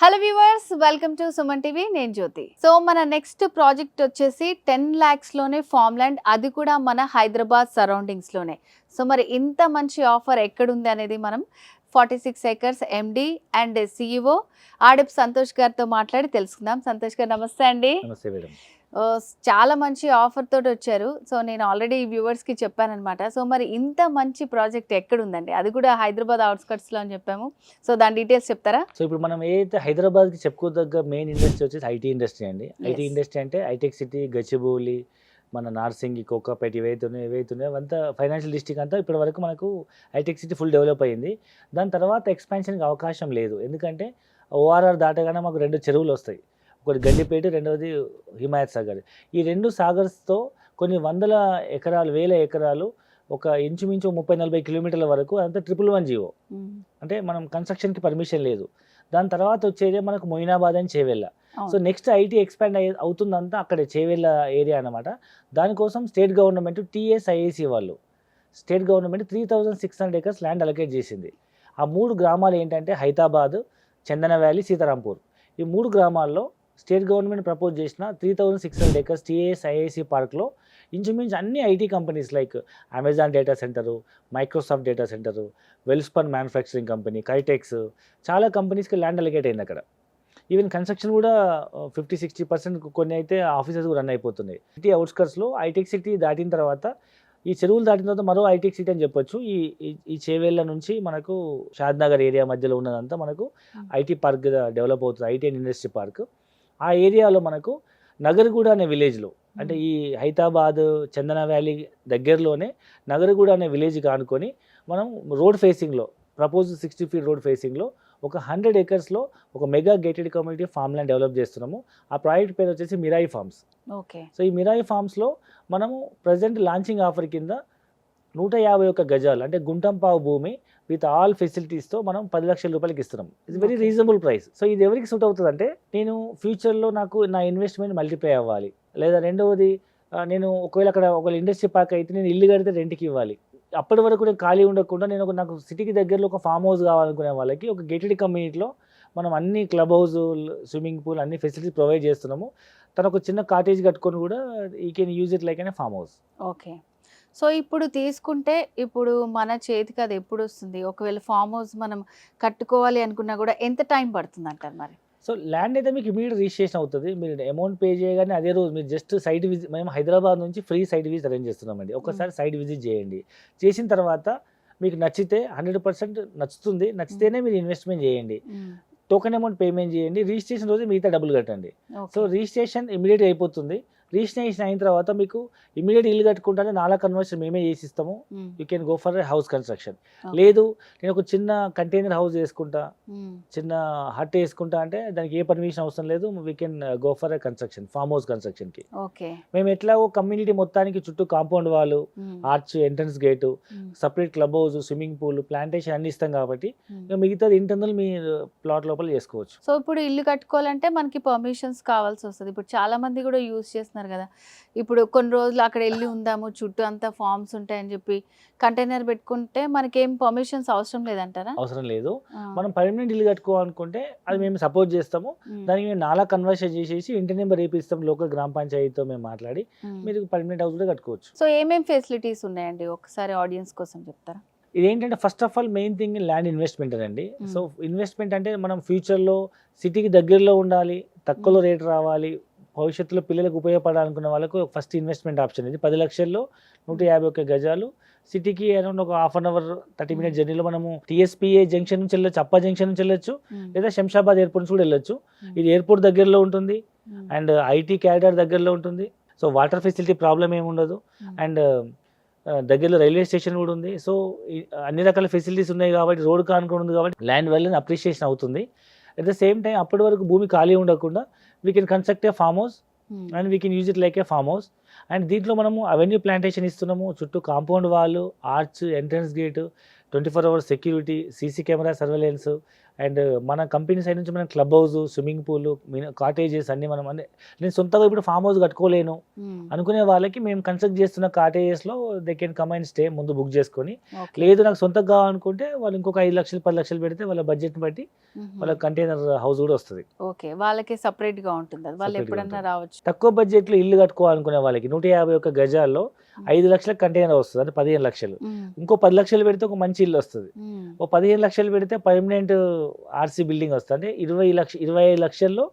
Hello viewers, welcome to Suman TV. నేను జ్యోతి. So మన next project వచ్చేసి 10 lakhs లోనే ఫార్మ్ ల్యాండ్, అది కూడా మన హైదరాబాద్ సరౌండింగ్స్ లోనే. సో మరి ఇంత మంచి ఆఫర్ ఎక్కడుంది అనేది మనం 46 acres ఎండి అండ్ సిఇఓ ఆడప్ సంతోష్ గారితో మాట్లాడి తెలుసుకుందాం. సంతోష్ గారు నమస్తే అండి. నమస్తే మేడం. చాలా మంచి ఆఫర్ తోటి వచ్చారు. సో నేను ఆల్రెడీ వ్యూవర్స్ కి చెప్పానన్నమాట. సో మరి ఇంత మంచి ప్రాజెక్ట్ ఎక్కడుందండి, అది కూడా హైదరాబాద్ అవుట్స్కట్స్ లో అని చెప్పాము. సో దాని డీటెయిల్స్ చెప్తారా? సో ఇప్పుడు మనం ఏదైతే హైదరాబాద్కి చెప్పుకోదగ్గ మెయిన్ ఇండస్ట్రీ వచ్చేసి ఐటీ ఇండస్ట్రీ అండి. IT Yes. ఇండస్ట్రీ అంటే హైటెక్ సిటీ, గచ్చిబౌలి, మన నార్సింగి, కోకాపేట ఇవైతున్నాయో అవంతా ఫైనాన్షియల్ డిస్ట్రిక్ట్ అంతా ఇప్పటి వరకు మనకు హైటెక్ సిటీ ఫుల్ డెవలప్ అయింది. దాని తర్వాత ఎక్స్పాన్షన్కి అవకాశం లేదు. ఎందుకంటే ఓఆర్ఆర్ దాటగానే మాకు 2 చెరువులు వస్తాయి. ఒకటి గండిపేట, రెండవది హిమాయత్ సాగర్. ఈ 2 సాగర్స్తో కొన్ని వందల ఎకరాలు, వేల ఎకరాలు, ఒక ఇంచుమించు 30-40 కిలోమీటర్ల వరకు అంతా 111 జీవో. అంటే మనం కన్స్ట్రక్షన్కి పర్మిషన్ లేదు. దాని తర్వాత వచ్చేదే మనకు మొయినాబాద్ అని Chevella. So next IT expand అవుతుందంతా అక్కడ చేవెళ్ళ ఏరియా అనమాట. దానికోసం స్టేట్ గవర్నమెంట్ టీఎస్ఐఏసి వాళ్ళు state government 3600 acres land allocate చేసింది. ఆ 3 గ్రామాలు ఏంటంటే హైదరాబాద్, చందన వ్యాలీ, సీతారాంపూర్. ఈ 3 గ్రామాల్లో స్టేట్ గవర్నమెంట్ ప్రపోజ్ చేసిన 3600 acres టీఎస్ఐఏసి పార్క్లో ఇంచుమించు అన్ని IT companies like Amazon data centre, Microsoft data centre, Welspun manufacturing company, Kitex, చాలా కంపెనీస్కి ల్యాండ్ అలొకేట్ అయింది అక్కడ. ఈవెన్ కన్స్ట్రక్షన్ కూడా 50-60% కొన్ని అయితే ఆఫీసెస్ రన్ అయిపోతున్నాయి. సిటీ అవుట్స్కట్స్లో ఐటెక్ సిటీ దాటిన తర్వాత, ఈ చెరువులు దాటిన తర్వాత మరో ఐటెక్ సిటీ అని చెప్పొచ్చు. ఈ ఈ చేవేళ్ళ నుంచి మనకు షాద్నగర్ ఏరియా మధ్యలో ఉన్నదంతా మనకు ఐటీ పార్క్ డెవలప్ అవుతుంది, ఐటీ అండ్ ఇండస్ట్రీ పార్క్. ఆ ఏరియాలో మనకు నగర్గూడ అనే విలేజ్లో, అంటే ఈ హైదరాబాద్ చందన వ్యాలీ దగ్గరలోనే నగరగూడ అనే విలేజ్కి ఆనుకొని మనం రోడ్ ఫేసింగ్లో, ప్రపోజ్ 60 feet రోడ్ ఫేసింగ్లో ఒక 100 acresలో ఒక mega gated community farm land develop చేస్తున్నాము. ఆ ప్రాజెక్ట్ పేరు వచ్చేసి మిరాయి ఫార్మ్స్. ఓకే. సో ఈ మిరాయి ఫార్మ్స్లో మనము ప్రజెంట్ లాంచింగ్ ఆఫర్ కింద 151 గజాలు, అంటే గుంటంపావు భూమి విత్ ఆల్ ఫెసిలిటీస్తో మనం 10 లక్షల రూపాయలకి ఇస్తున్నాం. It's very reasonable price. So ఇది ఎవరికి సూట్ అవుతుంది అంటే, నేను ఫ్యూచర్లో నాకు నా ఇన్వెస్ట్మెంట్ మల్టిప్లై అవ్వాలి, లేదా రెండవది నేను ఒకవేళ అక్కడ ఒక ఇండస్ట్రీ పార్క్ అయితే నేను ఇల్లు కడితే రెంట్కి ఇవ్వాలి. అప్పటి వరకు నేను ఖాళీ ఉండకుండా నాకు సిటీకి దగ్గరలో ఒక ఫామ్ హౌస్ కావాలనుకునే వాళ్ళకి ఒక గేటెడ్ కమ్యూనిటీలో మనం అన్ని క్లబ్ హౌస్, స్విమ్మింగ్ పూల్ అన్ని ఫెసిలిటీస్ ప్రొవైడ్ చేస్తున్నాము. తను ఒక చిన్న కాటేజ్ కట్టుకొని కూడా ఈ కెన్ యూజ్ ఇట్ లైక్ అనే ఫామ్ హౌస్. ఓకే. సో ఇప్పుడు తీసుకుంటే, ఇప్పుడు మన చేతికి అది ఎప్పుడు వస్తుంది? ఒకవేళ ఫామ్ హౌస్ మనం కట్టుకోవాలి అనుకున్నా కూడా ఎంత టైం పడుతుంది అంటారు మరి? సో ల్యాండ్ అయితే మీకు ఇమీడియట్ రిజిస్ట్రేషన్ అవుతుంది. మీరు అమౌంట్ పే చేయగానే అదే రోజు మీరు జస్ట్ సైట్ విజిట్, మేము హైదరాబాద్ నుంచి ఫ్రీ సైట్ విజిట్ అరేంజ్ చేస్తున్నామండి. ఒకసారి సైట్ విజిట్ చేయండి. చేసిన తర్వాత మీకు నచ్చితే 100% నచ్చితేనే మీరు ఇన్వెస్ట్మెంట్ చేయండి. టోకెన్ అమౌంట్ పేమెంట్ చేయండి. రిజిస్ట్రేషన్ రోజు మిగతా డబ్బులు కట్టండి. సో రిజిస్ట్రేషన్ ఇమీడియట్గా అయిపోతుంది. రిజిస్ట్రేషన్ అయిన తర్వాత మీకు ఇమీడియట్ ఇల్లు కట్టుకుంటానే నాలా కన్వర్షన్ మేమే చేసి ఇస్తాము. You can go for house construction. లేదు నేను ఒక చిన్న కంటైనర్ హౌస్ వేసుకుంటా, చిన్న హట్ వేసుకుంటా అంటే దానికి ఏ పర్మిషన్ అవసరం లేదు. We can go for construction, farm house కన్స్ట్రక్షన్కి. మేము ఎట్లాగో కమ్యూనిటీ మొత్తానికి చుట్టూ కాంపౌండ్ వాళ్ళు, arch, entrance gate, separate club house, swimming pool, plantation అన్ని ఇస్తాం కాబట్టి మిగతాది ఇంటర్నల్ మీ ప్లాట్ లోపల చేసుకోవచ్చు. సో ఇప్పుడు ఇల్లు కట్టుకోవాలంటే మనకి పర్మిషన్స్ కావాల్సి వస్తుంది. ఇప్పుడు చాలా మంది కూడా యూజ్ చేస్తున్నారు కదా, ఇప్పుడు కొన్ని రోజులు అక్కడ వెళ్ళి ఉందాము, చుట్టూ అంతా ఫార్మ్స్ ఉంటాయని చెప్పి కంటైనర్ పెట్టుకుంటే మనకేం పర్మిషన్స్ అవసరం లేదంటారా? అవసరం లేదు. మనం పర్మనెంట్ ఇల్లు కట్టుకోవాలనుకుంటే అది మేము సపోర్ట్ చేస్తాము. దానికి మేము నాలా కన్వర్షన్ చేసేసి ఇంటి నెంబర్ వేపిస్తాం. లోకల్ గ్రామ పంచాయతీతో మేము మాట్లాడి మీరు పర్మనెంట్ హౌస్ కూడా కట్టుకోవచ్చు. సో ఏమేమి ఫెసిలిటీస్ ఉన్నాయండి, ఒకసారి ఆడియన్స్ కోసం చెప్తారా? ఇదేంటంటే first of all main thing land investment అండి. సో ఇన్వెస్ట్మెంట్ అంటే మనం ఫ్యూచర్లో సిటీకి దగ్గరలో ఉండాలి, తక్కువలో రేట్ రావాలి, భవిష్యత్తులో పిల్లలకు ఉపయోగపడాలనుకున్న వాళ్ళకు ఫస్ట్ ఇన్వెస్ట్మెంట్ ఆప్షన్ ఇది. 10 లక్షల్లో 151 గజాలు, సిటీకి అరౌండ్ ఒక 1/2 hour 30 minutes జర్నీలో మనము టీఎస్పీఏ జంక్షన్ నుంచి వెళ్ళొచ్చు, అప్పా జంక్షన్ నుంచి వెళ్ళొచ్చు, లేదా శంషాబాద్ ఎయిర్పోర్ట్ నుంచి కూడా వెళ్ళొచ్చు. ఇది ఎయిర్పోర్ట్ దగ్గరలో ఉంటుంది అండ్ ఐటీ క్యారిడార్ దగ్గరలో ఉంటుంది. సో వాటర్ ఫెసిలిటీ ప్రాబ్లం ఏమి ఉండదు. అండ్ దగ్గరలో రైల్వే స్టేషన్ కూడా ఉంది. సో అన్ని రకాల ఫెసిలిటీస్ ఉన్నాయి కాబట్టి, రోడ్ కానుకొని ఉంది కాబట్టి ల్యాండ్ వాల్యూ అప్రిషియేషన్ అవుతుంది. అట్ ద సేమ్ టైం అప్పటి వరకు భూమి ఖాళీ ఉండకుండా we can construct a farm house and we can use it like A farm house. And దీంట్లో మనము అవెన్యూ ప్లాంటేషన్ ఇస్తున్నాము. చుట్టూ కాంపౌండ్ వాళ్ళు, arch, entrance gate, 24 hours security, CC camera surveillance, and మన కంపెనీ సైడ్ నుంచి మనం club house, swimming pool, cottages అన్నీ మనం అంటే నేను సొంతగా ఇప్పుడు ఫామ్ హౌస్ కట్టుకోలేను అనుకునే వాళ్ళకి మేము కన్స్ట్రక్ట్ చేస్తున్న కాటేజెస్లో they can come and stay ముందు బుక్ చేసుకొని, లేదు నాకు సొంతగా కావాలనుకుంటే వాళ్ళు ఇంకొక 5 లక్షలు 10 లక్షలు పెడితే వాళ్ళ బడ్జెట్ని బట్టి వాళ్ళ కంటైనర్ హౌస్ కూడా వస్తుంది. ఓకే, వాళ్ళకి సపరేట్ గా ఉంటుంది, అది వాళ్ళు Separate గా ఎప్పుడన్నా ఉంటుంది. రావచ్చు. తక్కువ బడ్జెట్లో ఇల్లు కట్టుకోవాలనుకునే వాళ్ళకి 151 గజాల్లో 5 లక్షలకు కంటైనర్ వస్తుంది, అంటే 15 లక్షలు. ఇంకో 10 లక్షలు పెడితే ఒక మంచి ఇల్లు వస్తుంది. ఓ 15 లక్షలు పెడితే పర్మనెంట్ ఆర్సీ బిల్డింగ్ వస్తుంది. అంటే 25 లక్షల్లో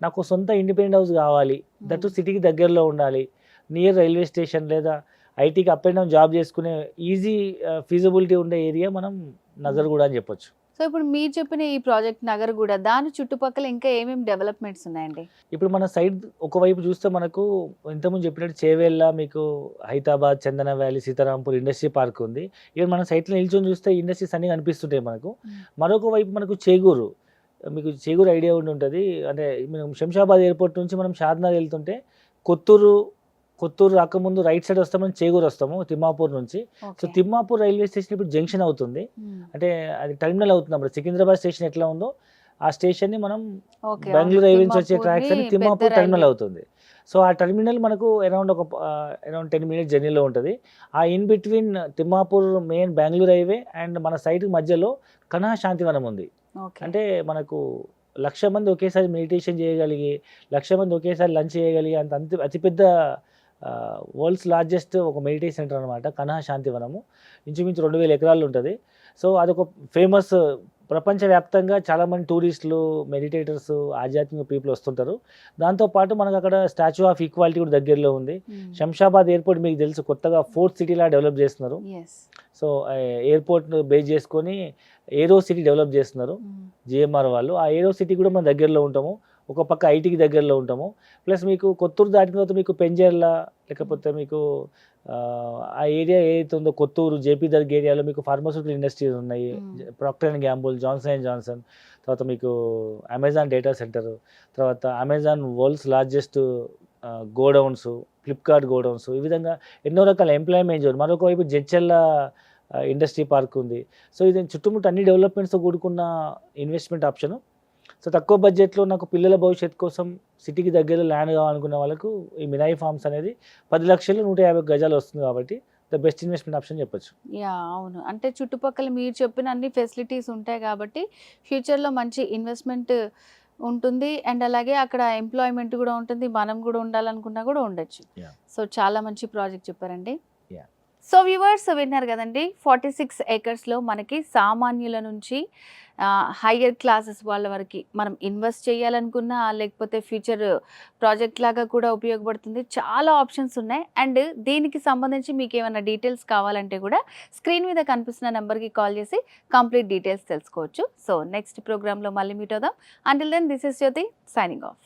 నాకు సొంత ఇండిపెండెంట్ హౌస్ కావాలి, దట్టు సిటీకి దగ్గరలో ఉండాలి, నియర్ రైల్వే స్టేషన్ లేదా ఐటీకి అప్ అండ్ డౌన్ జాబ్ చేసుకునే ఈజీ ఫీజిబిలిటీ ఉండే ఏరియా మనం నగర్గూడ అని చెప్పొచ్చు. సో ఇప్పుడు మీరు చెప్పిన ఈ ప్రాజెక్ట్ నగర్గూడ, దాని చుట్టుపక్కల ఇంకా ఏమేమి డెవలప్మెంట్స్ ఉన్నాయండి? ఇప్పుడు మన సైడ్ ఒకవైపు చూస్తే మనకు ఇంతకుముందు చెప్పినట్టు చేవేళ్ళ, మీకు హైదరాబాద్, చందన వ్యాలీ, సీతారాంపూర్ ఇండస్ట్రీ పార్క్ ఉంది. ఇక్కడ మన సైట్లో నిల్చొని చూస్తే ఇండస్ట్రీస్ అన్నీ కనిపిస్తుంటాయి మనకు. మరొక వైపు మనకు చేగూరు, మీకు చేగూరు ఐడియా ఉండి ఉంటుంది. అంటే మనం శంషాబాద్ ఎయిర్పోర్ట్ నుంచి మనం షాద్నగర్ వెళ్తుంటే కొత్తూరు రాకముందు రైట్ సైడ్ వస్తాం, మనం చేగూరు వస్తాము తిమ్మాపూర్ నుంచి. సో తిమ్మాపూర్ రైల్వే స్టేషన్ ఇప్పుడు జంక్షన్ అవుతుంది, అంటే అది టర్మినల్ అవుతుంది. అప్పుడు సికింద్రాబాద్ స్టేషన్ ఎట్లా ఉందో ఆ స్టేషన్ని మనం బెంగళూరు హైవే నుంచి వచ్చే ట్రాక్స్ అని తిమ్మాపూర్ టర్మినల్ అవుతుంది. సో ఆ టర్మినల్ మనకు అరౌండ్ 10 మినిట్స్ జర్నీలో ఉంటుంది. ఆ in between Thimmapur main Bengaluru highway and మన సైడ్ మధ్యలో కనహ శాంతివనం ఉంది. అంటే మనకు 1,00,000 మంది ఒకేసారి మెడిటేషన్ చేయగలిగి, 1,00,000 మంది ఒకేసారి లంచ్ చేయగలిగి అతిపెద్ద వరల్డ్స్ లార్జెస్ట్ ఒక మెడిటేషన్ సెంటర్ అనమాట కనహ శాంతివనము. ఇంచుమించు 2,000 ఎకరాలు ఉంటుంది. సో అదొక ఫేమస్, ప్రపంచవ్యాప్తంగా చాలామంది టూరిస్టులు, మెడిటేటర్స్, ఆధ్యాత్మిక పీపుల్ వస్తుంటారు. దాంతోపాటు మనకు అక్కడ స్టాచ్యూ ఆఫ్ ఈక్వాలిటీ కూడా దగ్గరలో ఉంది. శంషాబాద్ ఎయిర్పోర్ట్ మీకు తెలుసు, కొత్తగా 4th సిటీలా డెవలప్ చేస్తున్నారు. సో ఎయిర్పోర్ట్ బేస్ చేసుకొని ఏరో సిటీ డెవలప్ చేస్తున్నారు జిఎంఆర్ వాళ్ళు. ఆ ఏరో సిటీ కూడా మన దగ్గరలో ఉంటాము, ఒక పక్క ఐటీకి దగ్గరలో ఉంటాము. ప్లస్ మీకు కొత్తూరు దాటిన తర్వాత మీకు పెంజర్ల, లేకపోతే మీకు ఆ ఏరియా ఏదైతే ఉందో కొత్తూరు, జేపీ దర్గ్ ఏరియాలో మీకు ఫార్మాస్యూటికల్ ఇండస్ట్రీస్ ఉన్నాయి. Procter and Gamble, Johnson and Johnson, తర్వాత మీకు అమెజాన్ డేటా సెంటర్, తర్వాత Amazon world's largest godowns, Flipkart godowns, ఈ విధంగా ఎన్నో రకాల ఎంప్లాయ్మెంట్ జోన్. మరొక వైపు జడ్చెల్ల ఇండస్ట్రీ పార్క్ ఉంది. సో ఇది చుట్టుముట్టు అన్ని డెవలప్మెంట్స్తో కూడుకున్న ఇన్వెస్ట్మెంట్ ఆప్షను. సో తక్కువ బడ్జెట్లో నాకు పిల్లల భవిష్యత్తు కోసం సిటీకి దగ్గరలో ల్యాండ్ కావాలనుకున్న వాళ్ళకు ఈ మినాయి ఫార్మ్స్ అనేది 10 లక్షలు 150 గజాలు వస్తుంది కాబట్టి ద బెస్ట్ ఇన్వెస్ట్మెంట్ ఆప్షన్ చెప్పొచ్చు. అవును, అంటే చుట్టుపక్కల మీరు చెప్పిన అన్ని ఫెసిలిటీస్ ఉంటాయి కాబట్టి ఫ్యూచర్లో మంచి ఇన్వెస్ట్మెంట్ ఉంటుంది. అండ్ అలాగే అక్కడ ఎంప్లాయ్మెంట్ కూడా ఉంటుంది, మనం కూడా ఉండాలనుకున్నా కూడా ఉండొచ్చు. సో చాలా మంచి ప్రాజెక్ట్ చెప్పారండి. సో వ్యూవర్స్ విన్నారు కదండి, 46 ఏకర్స్లో మనకి సామాన్యుల నుంచి హయ్యర్ క్లాసెస్ వాళ్ళ వరకు మనం ఇన్వెస్ట్ చేయాలనుకున్నా, లేకపోతే ఫ్యూచర్ ప్రాజెక్ట్ లాగా కూడా ఉపయోగపడుతుంది. చాలా ఆప్షన్స్ ఉన్నాయి. అండ్ దీనికి సంబంధించి మీకు ఏమైనా డీటెయిల్స్ కావాలంటే కూడా స్క్రీన్ మీద కనిపిస్తున్న నెంబర్కి కాల్ చేసి కంప్లీట్ డీటెయిల్స్ తెలుసుకోవచ్చు. సో నెక్స్ట్ ప్రోగ్రాంలో మళ్ళీ మీట్ అవుదాం. Until then this is Jyothi signing of.